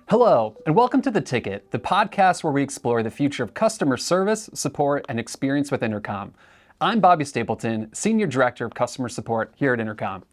Hello, and welcome to The Ticket, the podcast where we explore the future of customer service, support, and experience with Intercom. I'm Bobby Stapleton, Senior Director of Customer Support here at Intercom.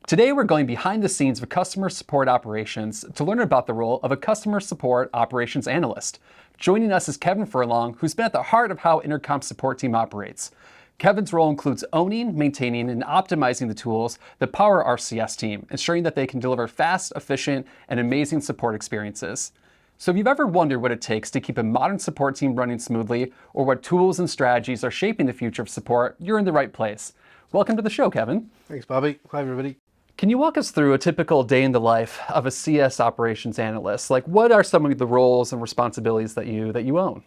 Today we're going behind the scenes of customer support operations to learn about the role of a Customer Support Operations Analyst. Joining us is Kevin Furlong, who's been at the heart of how Intercom's support team operates. Kevin's role includes owning, maintaining, and optimizing the tools that power our CS team, ensuring that they can deliver fast, efficient, and amazing support experiences. So if you've ever wondered what it takes to keep a modern support team running smoothly, or what tools and strategies are shaping the future of support, you're in the right place. Welcome to the show, Kevin. Thanks, Bobby. Hi, everybody. Can you walk us through a typical day in the life of a CS operations analyst? Like, what are some of the roles and responsibilities that you own?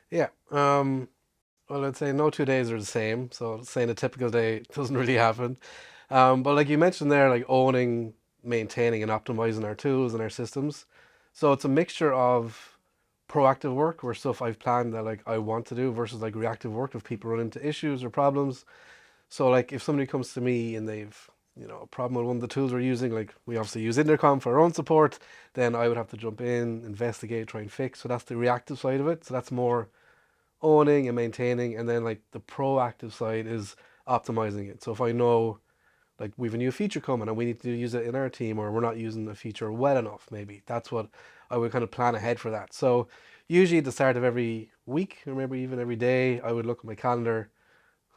Yeah. Well, I'd say no 2 days are the same. So saying a typical day doesn't really happen. But like you mentioned there, like owning, maintaining, and optimizing our tools and our systems. So it's a mixture of proactive work, or stuff I've planned that like I want to do, versus like reactive work if people run into issues or problems. So like if somebody comes to me and they've a problem with one of the tools we're using, like we obviously use Intercom for our own support, then I would have to jump in, investigate, try and fix. So that's the reactive side of it. So that's more owning and maintaining, and then like the proactive side is optimizing it. So if I know like we have a new feature coming and we need to use it in our team, or we're not using the feature well enough, maybe that's what I would kind of plan ahead for that. So usually at the start of every week, or maybe even every day, I would look at my calendar,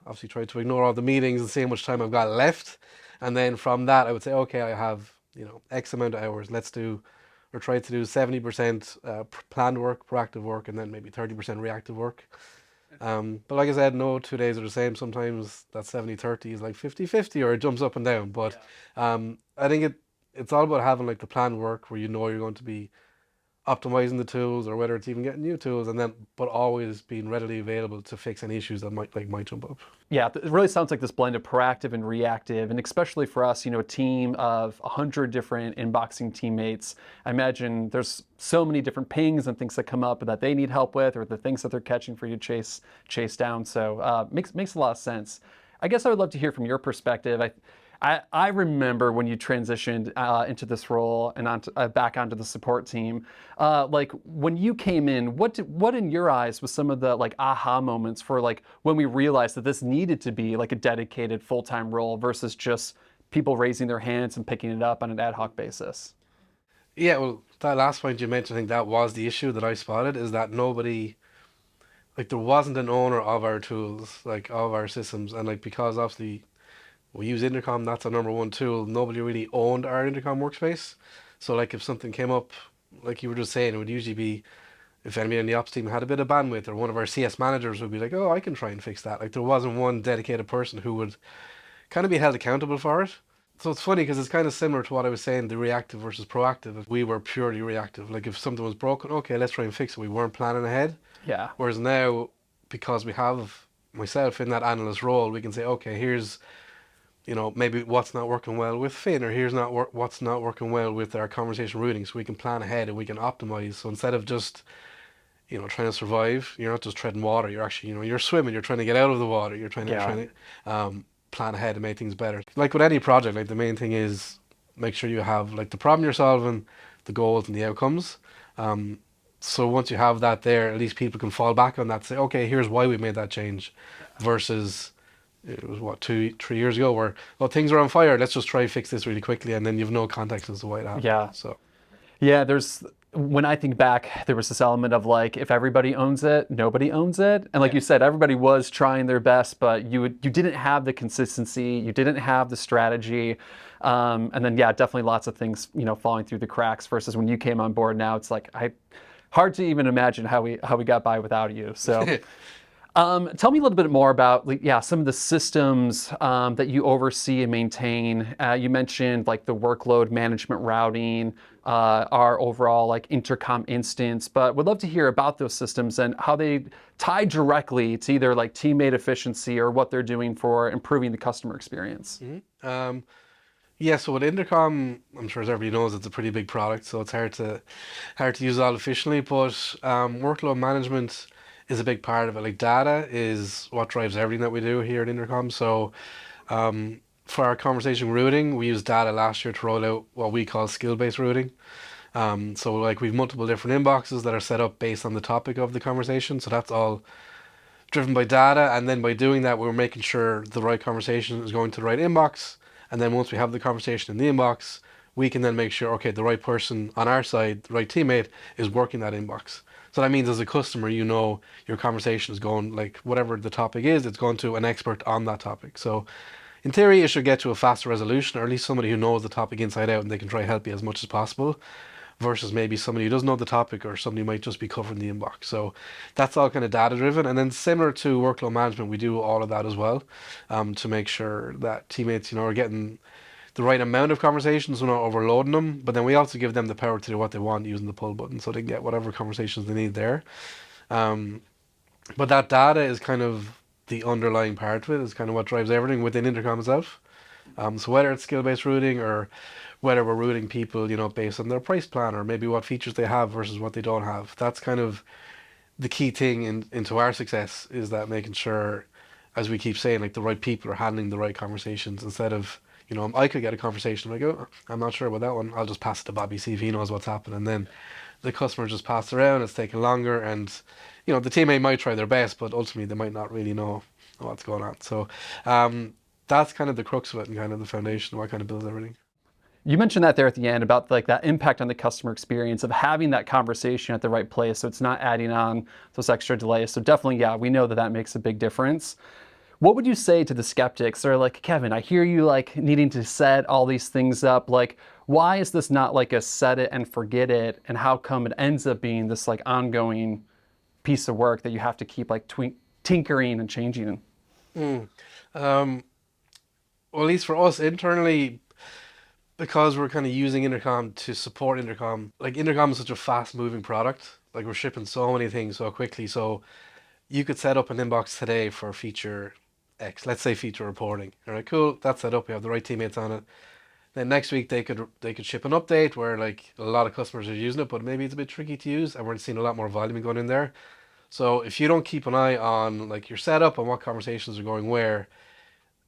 obviously try to ignore all the meetings and see how much time I've got left, and then from that I would say, okay, I have X amount of hours, let's do or try to do 70% planned work, proactive work, and then maybe 30% reactive work. But like I said, no 2 days are the same. Sometimes that 70-30 is like 50-50, or it jumps up and down. But I think it's all about having like the planned work where you're going to be optimizing the tools, or whether it's even getting new tools, and then but always being readily available to fix any issues that might jump up. Yeah, it really sounds like this blend of proactive and reactive, and especially for us, a team of 100 different inboxing teammates. I imagine there's so many different pings and things that come up that they need help with, or the things that they're catching for you to chase down. So makes a lot of sense. I guess I would love to hear from your perspective. I remember when you transitioned into this role and back onto the support team. Like when you came in, what in your eyes was some of the like aha moments for like when we realized that this needed to be like a dedicated full-time role versus just people raising their hands and picking it up on an ad hoc basis? Yeah, well, that last point you mentioned, I think that was the issue that I spotted, is that nobody, like there wasn't an owner of our tools, like of our systems, and like because obviously we use Intercom, that's our number one tool. Nobody really owned our Intercom workspace. So like if something came up, like you were just saying, it would usually be if anybody in the ops team had a bit of bandwidth, or one of our CS managers would be like, oh, I can try and fix that. Like there wasn't one dedicated person who would kind of be held accountable for it. So it's funny because it's kind of similar to what I was saying, the reactive versus proactive. If we were purely reactive, like if something was broken, okay, let's try and fix it. We weren't planning ahead. Yeah. Whereas now, because we have myself in that analyst role, we can say, okay, here's maybe what's not working well with Finn, or here's what's not working well with our conversation routing, so we can plan ahead and we can optimize. So instead of just, trying to survive, you're not just treading water, you're actually, you're swimming, you're trying to get out of the water, you're trying to plan ahead and make things better. Like with any project, like the main thing is make sure you have like the problem you're solving, the goals and the outcomes. So once you have that there, at least people can fall back on that, say, okay, here's why we made that change, versus it was 2-3 years ago where, well, things are on fire, let's just try and fix this really quickly, and then you've no context as to why it happened. Yeah, when I think back, there was this element of like, if everybody owns it, nobody owns it. And like you said, everybody was trying their best, but you didn't have the consistency, you didn't have the strategy. And then definitely lots of things, falling through the cracks, versus when you came on board. Now it's like hard to even imagine how we got by without you. So tell me a little bit more about some of the systems that you oversee and maintain. You mentioned like the workload management routing, our overall like Intercom instance, but would love to hear about those systems and how they tie directly to either like teammate efficiency or what they're doing for improving the customer experience. Mm-hmm. So with Intercom, I'm sure as everybody knows, it's a pretty big product, so it's hard to use it all efficiently, but workload management is a big part of it. Like data is what drives everything that we do here at Intercom. So for our conversation routing, we used data last year to roll out what we call skill-based routing. So like we've multiple different inboxes that are set up based on the topic of the conversation. So that's all driven by data, and then by doing that, we're making sure the right conversation is going to the right inbox. And then once we have the conversation in the inbox, we can then make sure, okay, the right person on our side, the right teammate, is working that inbox. So that means as a customer, you know your conversation is going, like whatever the topic is, it's going to an expert on that topic. So in theory, it should get to a faster resolution, or at least somebody who knows the topic inside out and they can try help you as much as possible, versus maybe somebody who doesn't know the topic, or somebody might just be covering the inbox. So that's all kind of data driven. And then similar to workload management, we do all of that as well, to make sure that teammates, are getting the right amount of conversations, we're not overloading them, but then we also give them the power to do what they want using the pull button, so they can get whatever conversations they need there. Um, but that data is kind of the underlying part of it, is kind of what drives everything within Intercom itself. So whether it's skill-based routing, or whether we're routing people, based on their price plan, or maybe what features they have versus what they don't have, that's kind of the key thing into our success, is that making sure, as we keep saying, like the right people are handling the right conversations, instead of, I could get a conversation like, oh, I'm not sure about that one, I'll just pass it to Bobby, see if he knows what's happening, and then the customer just passed around, it's taking longer, and the teammate might try their best, but ultimately they might not really know what's going on. So that's kind of the crux of it, and kind of the foundation of what kind of builds everything. You mentioned that there at the end about like that impact on the customer experience of having that conversation at the right place, so it's not adding on those extra delays. So definitely, yeah, we know that that makes a big difference. What would you say to the skeptics? They're like, Kevin, I hear you like needing to set all these things up. Like, why is this not like a set it and forget it? And how come it ends up being this like ongoing piece of work that you have to keep like tinkering and changing? Mm. Um, well, at least for us internally, because we're kind of using Intercom to support Intercom, like Intercom is such a fast moving product. Like we're shipping so many things so quickly. So you could set up an inbox today for feature X, let's say feature reporting. All right, cool, that's set up. We have the right teammates on it. Then next week they could ship an update where like a lot of customers are using it, but maybe it's a bit tricky to use, and we're seeing a lot more volume going in there. So if you don't keep an eye on like your setup and what conversations are going where,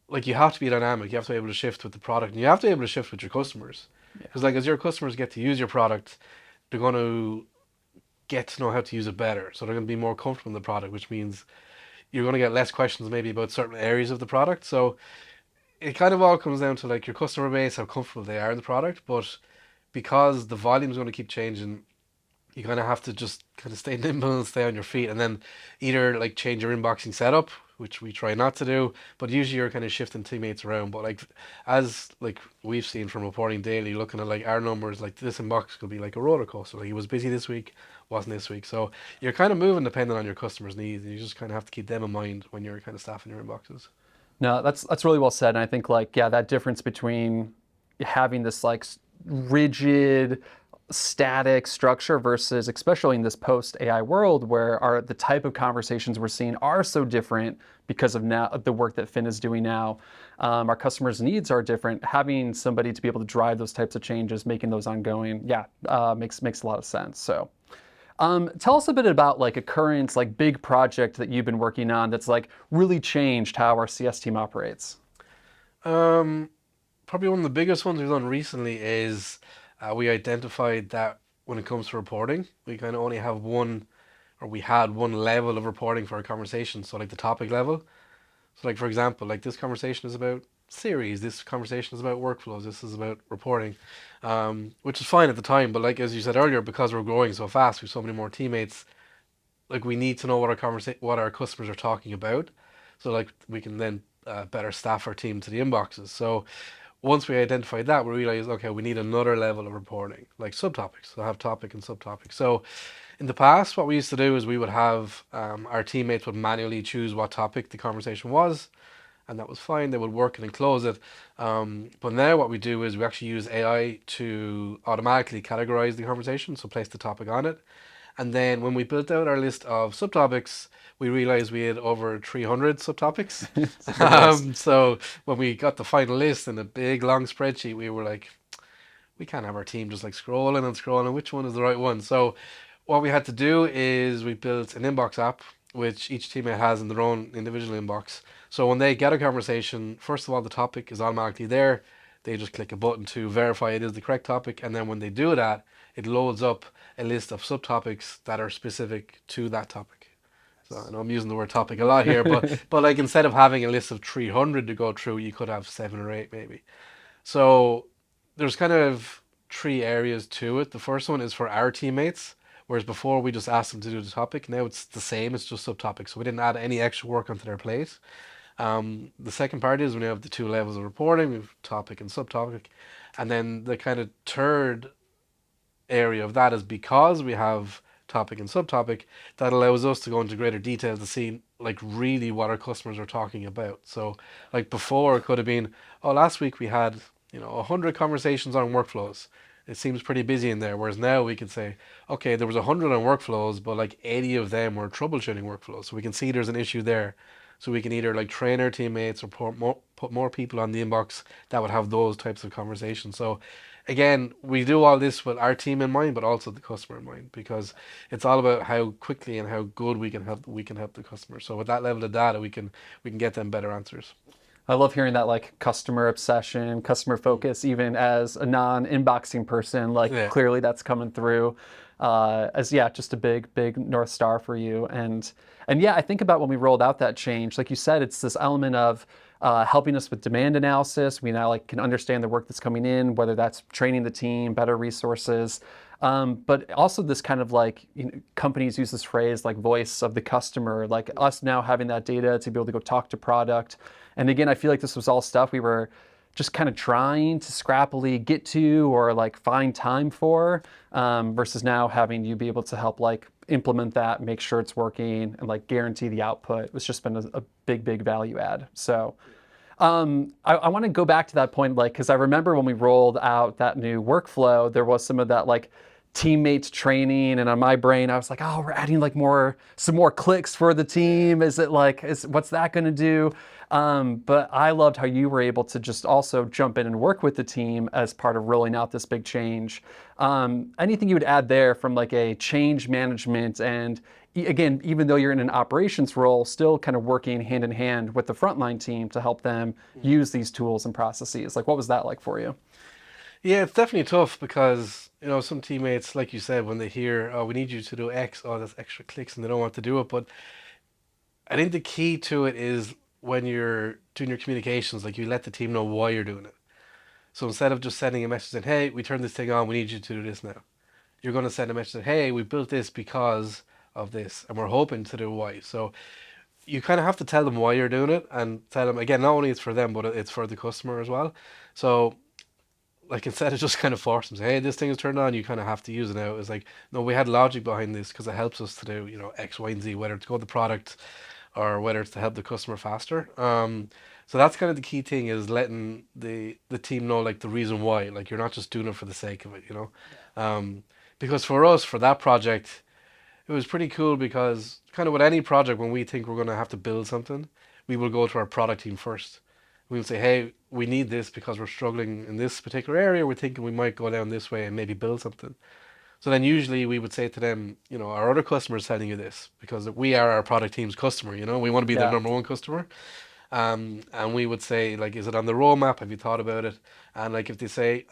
like you have to be dynamic. You have to be able to shift with the product, and you have to be able to shift with your customers. Yeah. Because like as your customers get to use your product, they're going to get to know how to use it better. So they're going to be more comfortable in the product, which means you're going to get less questions maybe about certain areas of the product. So it kind of all comes down to like your customer base, how comfortable they are in the product. But because the volume is going to keep changing, you kind of have to just kind of stay nimble and stay on your feet, and then either like change your inboxing setup, which we try not to do, but usually you're kind of shifting teammates around. But like as like we've seen from reporting daily, looking at like our numbers, like this inbox could be like a roller coaster. Like it was busy this week, wasn't this week. So you're kind of moving depending on your customers' needs, and you just kind of have to keep them in mind when you're kind of staffing your inboxes. No, that's really well said. And I think like, yeah, that difference between having this like rigid, static structure versus, especially in this post AI world where the type of conversations we're seeing are so different because of now the work that Finn is doing now. Our customers' needs are different. Having somebody to be able to drive those types of changes, making those ongoing, yeah, makes a lot of sense. So. Tell us a bit about like a current like big project that you've been working on that's like really changed how our CS team operates. Um, Probably one of the biggest ones we've done recently is we identified that when it comes to reporting, we kind of only have one, or we had one level of reporting for a conversation. So like the topic level. So like for example, like this conversation is about series, this conversation is about workflows, this is about reporting, which is fine at the time. But like as you said earlier, because we're growing so fast, with so many more teammates, like we need to know what our customers are talking about, so like we can then better staff our team to the inboxes. So once we identified that, we realized, okay, we need another level of reporting, like subtopics. So have topic and subtopic. So in the past, what we used to do is we would have our teammates would manually choose what topic the conversation was, and that was fine. They would work it and close it. But now what we do is we actually use AI to automatically categorize the conversation, so place the topic on it. And then when we built out our list of subtopics, we realized we had over 300 subtopics. So when we got the final list in a big long spreadsheet, we were like, we can't have our team just like scrolling and scrolling. Which one is the right one? So what we had to do is we built an inbox app, which each teammate has in their own individual inbox. So when they get a conversation, first of all, the topic is automatically there. They just click a button to verify it is the correct topic, and then when they do that, it loads up a list of subtopics that are specific to that topic. So I know I'm using the word topic a lot here, but like instead of having a list of 300 to go through, you could have 7 or 8 maybe. So there's kind of three areas to it. The first one is for our teammates, whereas before we just asked them to do the topic. Now it's the same, it's just subtopics. So we didn't add any extra work onto their plate. The second part is when you have the two levels of reporting, we have topic and subtopic. And then the kind of third area of that is because we have topic and subtopic, that allows us to go into greater detail to see like really what our customers are talking about. So like before it could have been, oh, last week we had 100 conversations on workflows. It seems pretty busy in there. Whereas now we can say, okay, there was 100 on workflows, but like 80 of them were troubleshooting workflows. So we can see there's an issue there. So we can either like train our teammates or put more people on the inbox that would have those types of conversations. So again, we do all this with our team in mind, but also the customer in mind, because it's all about how quickly and how good we can help the customer. So with that level of data, we can get them better answers. I love hearing that, like, customer obsession, customer focus, even as a non-inboxing person, like Yeah. clearly that's coming through as, yeah, just a big North Star for you. And yeah, I think about when we rolled out that change, like you said, it's this element of helping us with demand analysis. We now like can understand the work that's coming in, whether that's training the team, better resources. But also this kind of like, companies use this phrase like voice of the customer, like us now having that data to be able to go talk to product. And again, I feel like this was all stuff we were just kind of trying to scrappily get to or like find time for, versus now having you be able to help like implement that, make sure it's working, and like guarantee the output. It's just been a big value add. So I want to go back to that point, like, because I remember when we rolled out that new workflow, there was some of that like teammates training, and on my brain I was like, oh, we're adding like some more clicks for the team. Is it like, what's that going to do? But I loved how you were able to just also jump in and work with the team as part of rolling out this big change. Anything you would add there from like a change management and again, even though you're in an operations role, still kind of working hand in hand with the frontline team to help them use these tools and processes. Like, what was that like for you? Yeah, it's definitely tough because, some teammates, like you said, when they hear, oh, we need you to do X, oh, that's extra clicks, and they don't want to do it. But I think the key to it is when you're doing your communications, like you let the team know why you're doing it. So instead of just sending a message saying, hey, we turned this thing on, we need you to do this now. You're going to send a message saying, hey, we built this because of this, and we're hoping to do Y. So you kind of have to tell them why you're doing it and tell them, again, not only it's for them, but it's for the customer as well. So like instead of just kind of force them, say, hey, this thing is turned on, you kind of have to use it now. It's like, no, we had logic behind this because it helps us to do, X, Y, and Z, whether it's go the product or whether it's to help the customer faster. So that's kind of the key thing is letting the team know like the reason why. Like you're not just doing it for the sake of it. Because for us, for that project, it was pretty cool because kind of with any project, when we think we're going to have to build something, we will go to our product team first. We'll say, hey, we need this because we're struggling in this particular area. We're thinking we might go down this way and maybe build something. So then usually we would say to them, our other customer is telling you this because we are our product team's customer, we want to be their Yeah. number one customer. And we would say, like, is it on the roadmap? Have you thought about it? And like if they say,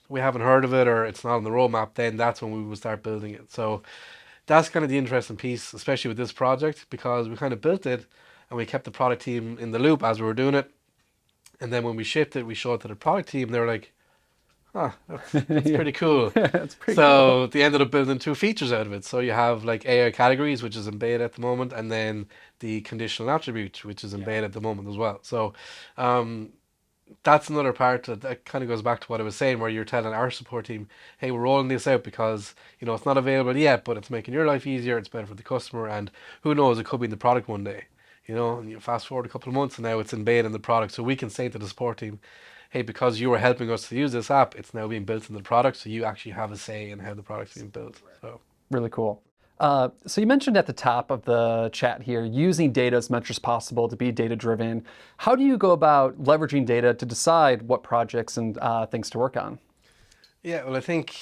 we haven't heard of it or it's not on the roadmap, then that's when we would start building it. So that's kind of the interesting piece, especially with this project, because we kind of built it and we kept the product team in the loop as we were doing it. And then when we shipped it, we showed it to the product team. They were like, that's Yeah. pretty cool. That's pretty cool. So they ended up building two features out of it. So you have like AI categories, which is in beta at the moment, and then the conditional attribute, which is in beta at the moment as well. So that's another part that kind of goes back to what I was saying, where you're telling our support team, hey, we're rolling this out because, it's not available yet, but it's making your life easier. It's better for the customer. And who knows, it could be in the product one day, and you fast forward a couple of months and now it's in beta in the product. So we can say to the support team, hey, because you were helping us to use this app, it's now being built in the product. So you actually have a say in how the product's being built. So Really cool. So you mentioned at the top of the chat here, using data as much as possible to be data driven. How do you go about leveraging data to decide what projects and things to work on? yeah, well, I think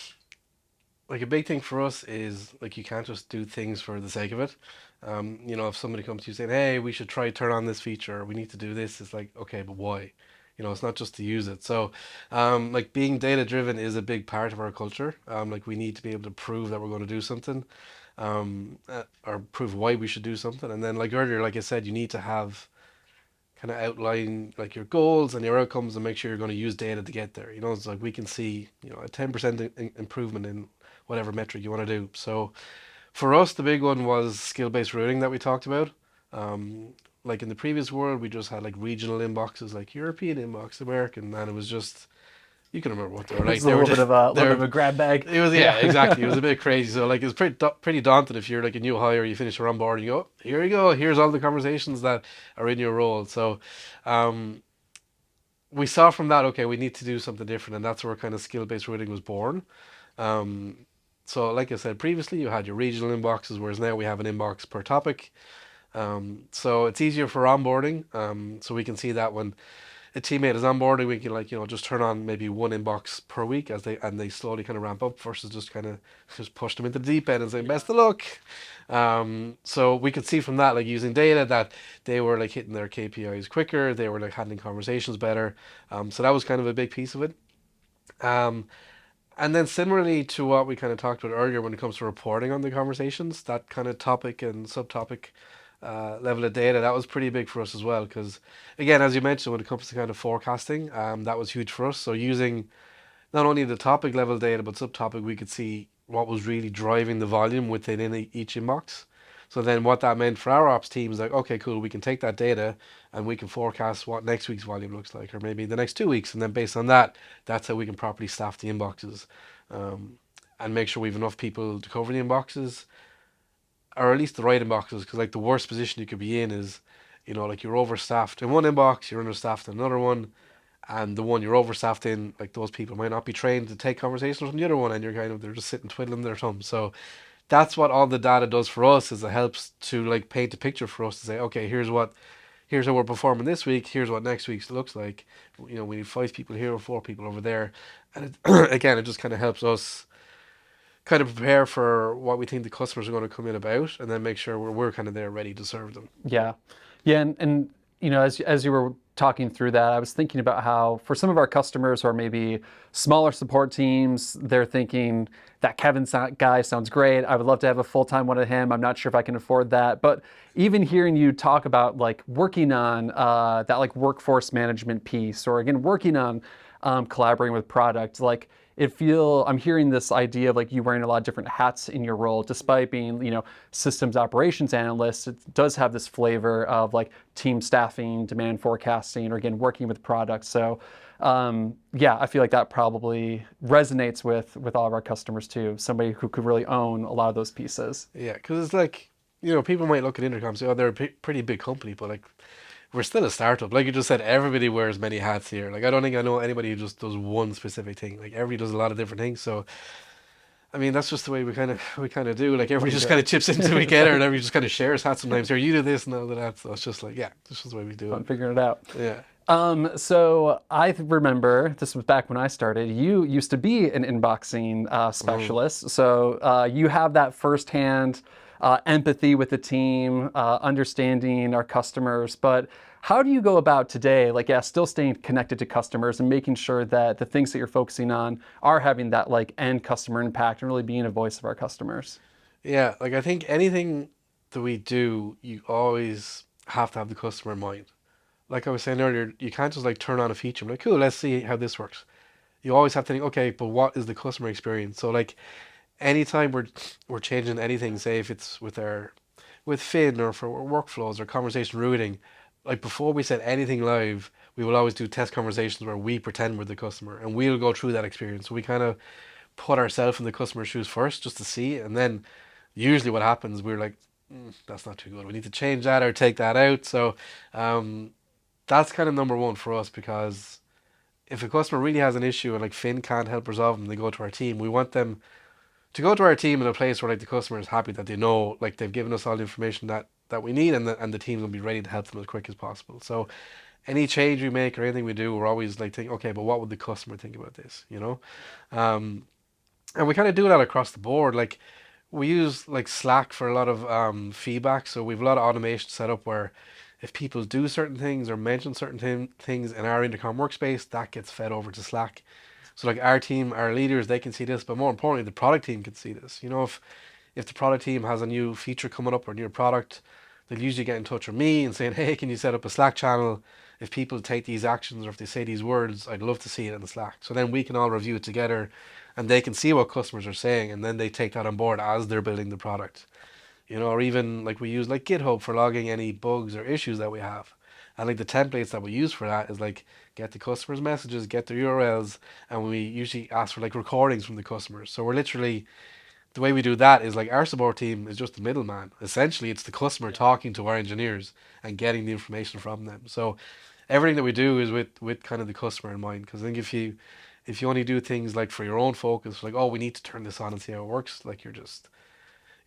like a big thing for us is like you can't just do things for the sake of it. If somebody comes to you saying, hey, we should try turn on this feature, or we need to do this, it's like, okay, but why? It's not just to use it. So, like being data driven is a big part of our culture. Like we need to be able to prove that we're going to do something, or prove why we should do something. And then, like earlier, like I said, you need to have kind of outline like your goals and your outcomes and make sure you're going to use data to get there. It's like we can see, a 10% improvement in whatever metric you want to do. So for us, the big one was skill-based routing that we talked about. Like in the previous world, we just had like regional inboxes, like European inbox, American, and it was just you can remember what they were like. It's a They were little bit just of a little bit they're of a grab bag. it was, yeah, Yeah. exactly. It was a bit crazy. So like it was pretty daunting if you're like a new hire, you finish your onboarding, you go, here you go, here's all the conversations that are in your role. So um, we saw from that, okay, we need to do something different, and that's where kind of skill-based routing was born. Um, so like I said previously, you had your regional inboxes, whereas now we have an inbox per topic. So it's easier for onboarding. So we can see that when a teammate is onboarding, we can like just turn on maybe one inbox per week as they slowly kind of ramp up versus just kind of just push them into the deep end and say best of luck. So we could see from that, like using data, that they were like hitting their KPIs quicker, they were like handling conversations better. So that was kind of a big piece of it. Um, and then similarly to what we kind of talked about earlier when it comes to reporting on the conversations, that kind of topic and subtopic level of data, that was pretty big for us as well. Because again, as you mentioned, when it comes to kind of forecasting, that was huge for us. So using not only the topic level data, but subtopic, we could see what was really driving the volume within each inbox. So then what that meant for our ops team is like, okay, cool, we can take that data and we can forecast what next week's volume looks like, or maybe the next 2 weeks. And then based on that, that's how we can properly staff the inboxes, um, and make sure we have enough people to cover the inboxes, or at least the right inboxes. Because like the worst position you could be in is, like you're overstaffed in one inbox, you're understaffed in another one, and the one you're overstaffed in, like those people might not be trained to take conversations from the other one, and they're just sitting twiddling their thumbs. So that's what all the data does for us, is it helps to like paint a picture for us to say, okay, here's how we're performing this week, here's what next week's looks like. We need 5 people here or 4 people over there. And again, it just kind of helps us kind of prepare for what we think the customers are going to come in about, and then make sure we're kind of there ready to serve them. Yeah, yeah, and as you were talking through that, I was thinking about how for some of our customers who are maybe smaller support teams, they're thinking that guy sounds great. I would love to have a full-time one of him. I'm not sure if I can afford that, but even hearing you talk about like working on that like workforce management piece, or again working on collaborating with product, like I'm hearing this idea of like you wearing a lot of different hats in your role, despite being, systems operations analyst. It does have this flavor of like team staffing, demand forecasting, or again, working with products. So yeah, I feel like that probably resonates with all of our customers too. Somebody who could really own a lot of those pieces. Yeah, because it's like, people might look at Intercom and say, oh, they're a pretty big company, but like we're still a startup. Like you just said, everybody wears many hats here. Like I don't think I know anybody who just does one specific thing. Like everybody does a lot of different things. So I mean, that's just the way we kind of do. Like What everybody do you just do? kind of chips in together, and everybody just kind of shares hats sometimes. Here, you do this and all of that. So it's just like, yeah, this is the way we do it. Fun figuring it out. Yeah. So I remember this was back when I started. You used to be an inboxing Mm. specialist, so you have that firsthand empathy with the team, understanding our customers. But how do you go about today, like, yeah, still staying connected to customers and making sure that the things that you're focusing on are having that like end customer impact and really being a voice of our customers? Yeah, like I think anything that we do, you always have to have the customer in mind. Like I was saying earlier, you can't just like turn on a feature and be like, cool, let's see how this works. You always have to think, okay, but what is the customer experience? So like anytime we're changing anything, say if it's with Finn or for workflows or conversation routing, like before we set anything live, we will always do test conversations where we pretend we're the customer and we'll go through that experience. So we kind of put ourselves in the customer's shoes first just to see, and then usually what happens, we're like, that's not too good. We need to change that or take that out. So um, that's kind of number one for us, because if a customer really has an issue and like Finn can't help resolve them, they go to our team. We want them to go to our team in a place where like the customer is happy that they know like they've given us all the information that we need, and the team will be ready to help them as quick as possible. So any change we make or anything we do, we're always like thinking, okay, but what would the customer think about this? Um, and we kind of do that across the board. Like we use like Slack for a lot of feedback. So we've a lot of automation set up where if people do certain things or mention certain things in our Intercom workspace, that gets fed over to Slack. So like our team, our leaders, they can see this, but more importantly, the product team can see this. If the product team has a new feature coming up or a new product, they'll usually get in touch with me and saying, hey, can you set up a Slack channel? If people take these actions or if they say these words, I'd love to see it in the Slack. So then we can all review it together and they can see what customers are saying and then they take that on board as they're building the product. Or even like we use like GitHub for logging any bugs or issues that we have. And like the templates that we use for that is like get the customers' messages, get their URLs, and we usually ask for like recordings from the customers. So we're literally the way we do that is like our support team is just the middleman. Essentially, it's the customer talking to our engineers and getting the information from them. So everything that we do is with kind of the customer in mind. Because I think if you only do things like for your own focus, like, oh, we need to turn this on and see how it works, like you're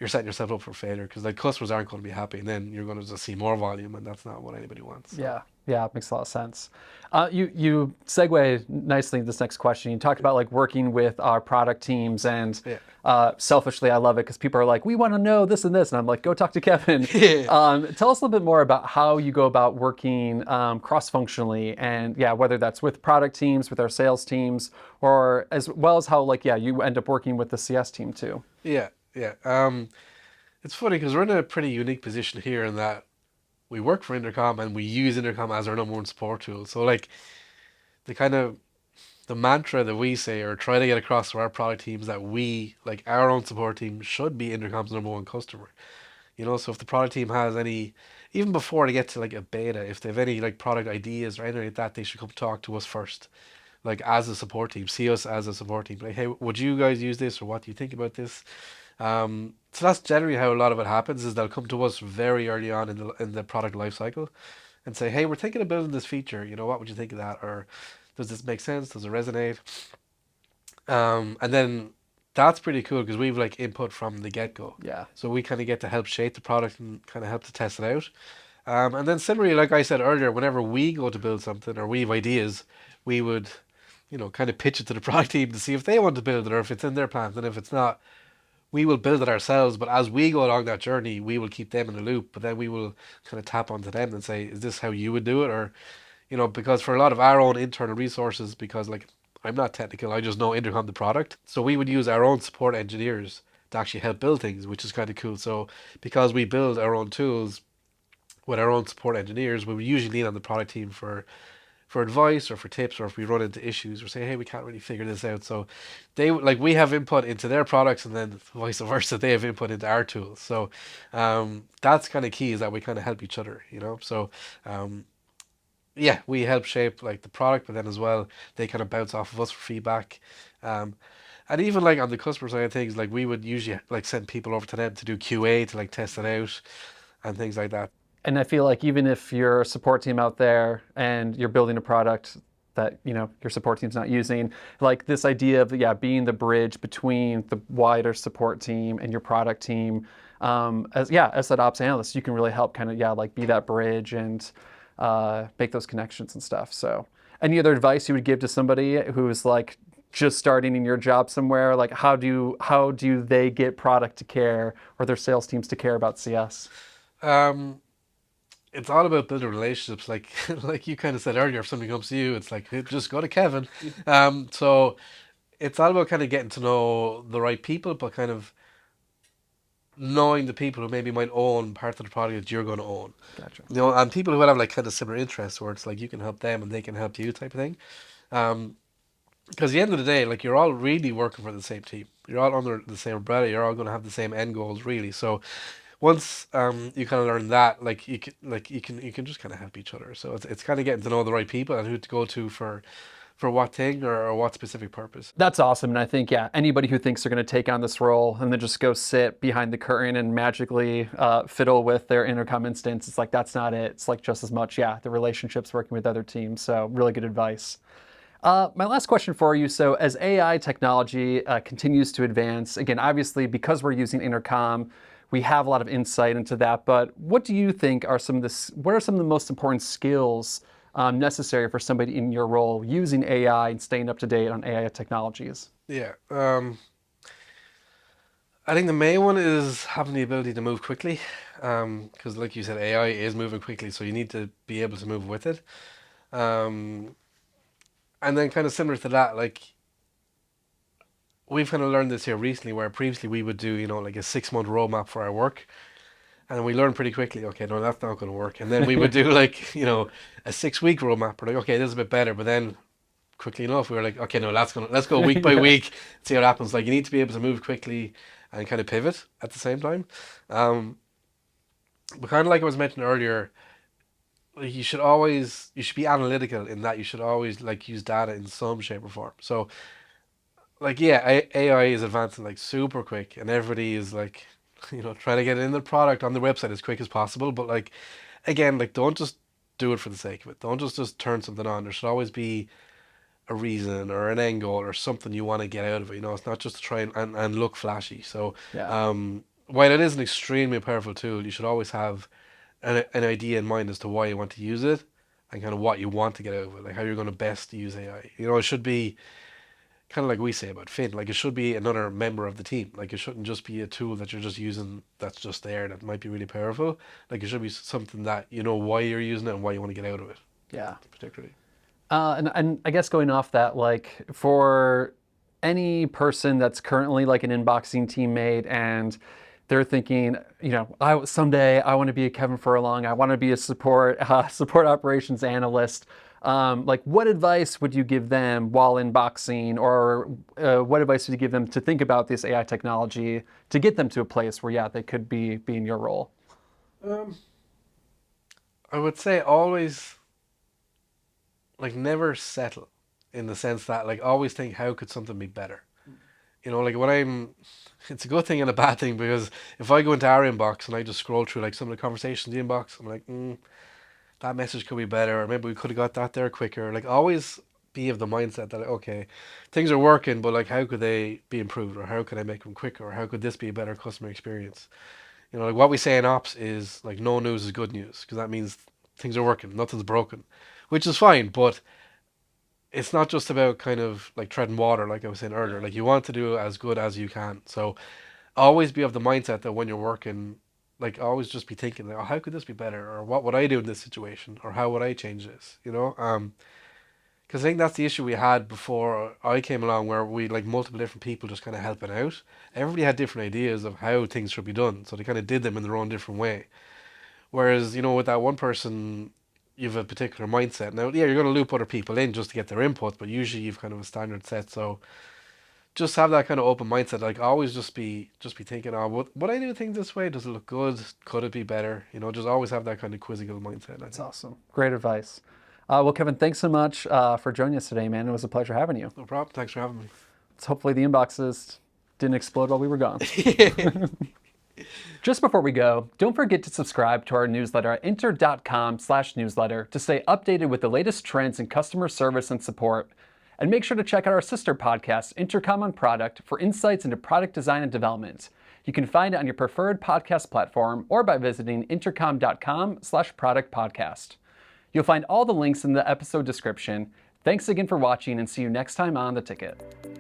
setting yourself up for failure because like customers aren't going to be happy and then you're going to just see more volume and that's not what anybody wants. So. Yeah, it makes a lot of sense. You segue nicely into this next question. You talked about like working with our product teams and selfishly, I love it because people are like, we want to know this and this. And I'm like, go talk to Kevin. Tell us a little bit more about how you go about working cross-functionally and whether that's with product teams, with our sales teams, or as well as how you end up working with the CS team too. Yeah. It's funny because we're in a pretty unique position here in that we work for Intercom and we use Intercom as our number one support tool. So like the mantra that we say or try to get across to our product teams that we, like our own support team, should be Intercom's number one customer. So if the product team has any, even before they get to like a beta, if they have any like product ideas or anything like that, they should come talk to us first. Like as a support team, see us as a support team. Like, hey, would you guys use this or what do you think about this? So that's generally how a lot of it happens. Is they'll come to us very early on in the product life cycle, and say, "Hey, we're thinking of building this feature. What would you think of that? Or does this make sense? Does it resonate?" And then that's pretty cool because we've like input from the get go. Yeah. So we kind of get to help shape the product and kind of help to test it out. And then similarly, like I said earlier, whenever we go to build something or we have ideas, we would, kind of pitch it to the product team to see if they want to build it or if it's in their plans. And if it's not, we will build it ourselves, but as we go along that journey, we will keep them in the loop. But then we will kind of tap onto them and say, is this how you would do it? Or, because for a lot of our own internal resources, because like I'm not technical, I just know Intercom the product. So we would use our own support engineers to actually help build things, which is kind of cool. So because we build our own tools with our own support engineers, we would usually lean on the product team for advice or for tips, or if we run into issues or say, hey, we can't really figure this out. So we have input into their products and then vice versa, they have input into our tools. So that's kind of key, is that we kind of help each other, So we help shape like the product, but then as well, they kind of bounce off of us for feedback. And even like on the customer side of things, like we would usually like send people over to them to do QA to like test it out and things like that. And I feel like even if you're a support team out there and you're building a product that your support team's not using, like this idea of being the bridge between the wider support team and your product team, as that ops analyst, you can really help kind of be that bridge and make those connections and stuff. So any other advice you would give to somebody who is like just starting in your job somewhere? Like how do they get product to care or their sales teams to care about CS? It's all about building relationships. Like like you kind of said earlier, if something comes to you, it's like, just go to Kevin. So it's all about kind of getting to know the right people, but kind of knowing the people who maybe might own part of the product that you're going to own. Gotcha. And people who have like kind of similar interests, where it's like you can help them and they can help you, type of thing. Because at the end of the day, like you're all really working for the same team. You're all under the same umbrella. You're all going to have the same end goals, really. So once you kind of learn that, like you can just kind of help each other. So it's kind of getting to know the right people and who to go to for what thing or what specific purpose. That's awesome. And I think, anybody who thinks they're going to take on this role and then just go sit behind the curtain and magically fiddle with their Intercom instance, it's like, that's not it. It's like just as much, the relationships working with other teams. So really good advice. My last question for you. So as AI technology continues to advance, again, obviously, because we're using Intercom, we have a lot of insight into that. But what do you think are what are some of the most important skills necessary for somebody in your role using AI and staying up to date on AI technologies? Yeah. I think the main one is having the ability to move quickly, because like you said, AI is moving quickly, so you need to be able to move with it. Um, and then kind of similar to that, like we've kind of learned this here recently, where previously we would do, like a 6 month roadmap for our work, and then we learned pretty quickly, okay, no, that's not going to work. And then we would do like, a 6 week roadmap. We're like, okay, this is a bit better, but then quickly enough, we were like, okay, no, let's go week by Yeah. week, see what happens. Like you need to be able to move quickly and kind of pivot at the same time. Um, but kind of like I was mentioning earlier, like you should be analytical in that you should always like use data in some shape or form. So like yeah, AI is advancing like super quick, and everybody is like, trying to get it in the product on the website as quick as possible. But like again, like don't just do it for the sake of it. Don't just turn something on. There should always be a reason or an end goal or something you want to get out of it. It's not just to try and look flashy. So Yeah. while it is an extremely powerful tool, you should always have an idea in mind as to why you want to use it and kind of what you want to get out of it, like how you're going to best use AI. It should be kind of like we say about Finn, like it should be another member of the team. Like it shouldn't just be a tool that you're just using that's just there that might be really powerful. Like it should be something that you know why you're using it and why you want to get out of it, Yeah. particularly. And I guess going off that, like for any person that's currently like an inboxing teammate and they're thinking, I someday I want to be a Kevin Furlong, I want to be a support operations analyst. Like, what advice would you give them while inboxing, or what advice would you give them to think about this AI technology to get them to a place where, yeah, they could be in your role? Um, I would say always like never settle in the sense that like always think how could something be better. Like what it's a good thing and a bad thing because if I go into our inbox and I just scroll through like some of the conversations in the inbox, I'm like, that message could be better, or maybe we could have got that there quicker. Like always be of the mindset that like, okay, things are working, but like how could they be improved, or how could I make them quicker, or how could this be a better customer experience? Like what we say in ops is like no news is good news because that means things are working, nothing's broken, which is fine, but it's not just about kind of like treading water, like I was saying earlier. Like you want to do as good as you can. So always be of the mindset that when you're working, like always just be thinking, like, oh, how could this be better, or what would I do in this situation, or how would I change this? Because I think that's the issue we had before I came along, where we like multiple different people just kind of helping out. Everybody had different ideas of how things should be done, so they kind of did them in their own different way. Whereas, with that one person, you've a particular mindset. Now, yeah, you're going to loop other people in just to get their input, but usually you've kind of a standard set. So just have that kind of open mindset. Like always, just be thinking, oh, would I do things this way? Does it look good? Could it be better? Just always have that kind of quizzical mindset, I That's think. awesome. Great advice. Well, Kevin, thanks so much for joining us today, man. It was a pleasure having you. No problem. Thanks for having So hopefully the inboxes didn't explode while we were gone. me. Just before we go, don't forget to subscribe to our newsletter at inter.com/newsletter to stay updated with the latest trends in customer service and support. And make sure to check out our sister podcast, Intercom on Product, for insights into product design and development. You can find it on your preferred podcast platform or by visiting intercom.com/product podcast. You'll find all the links in the episode description. Thanks again for watching, and see you next time on The Ticket.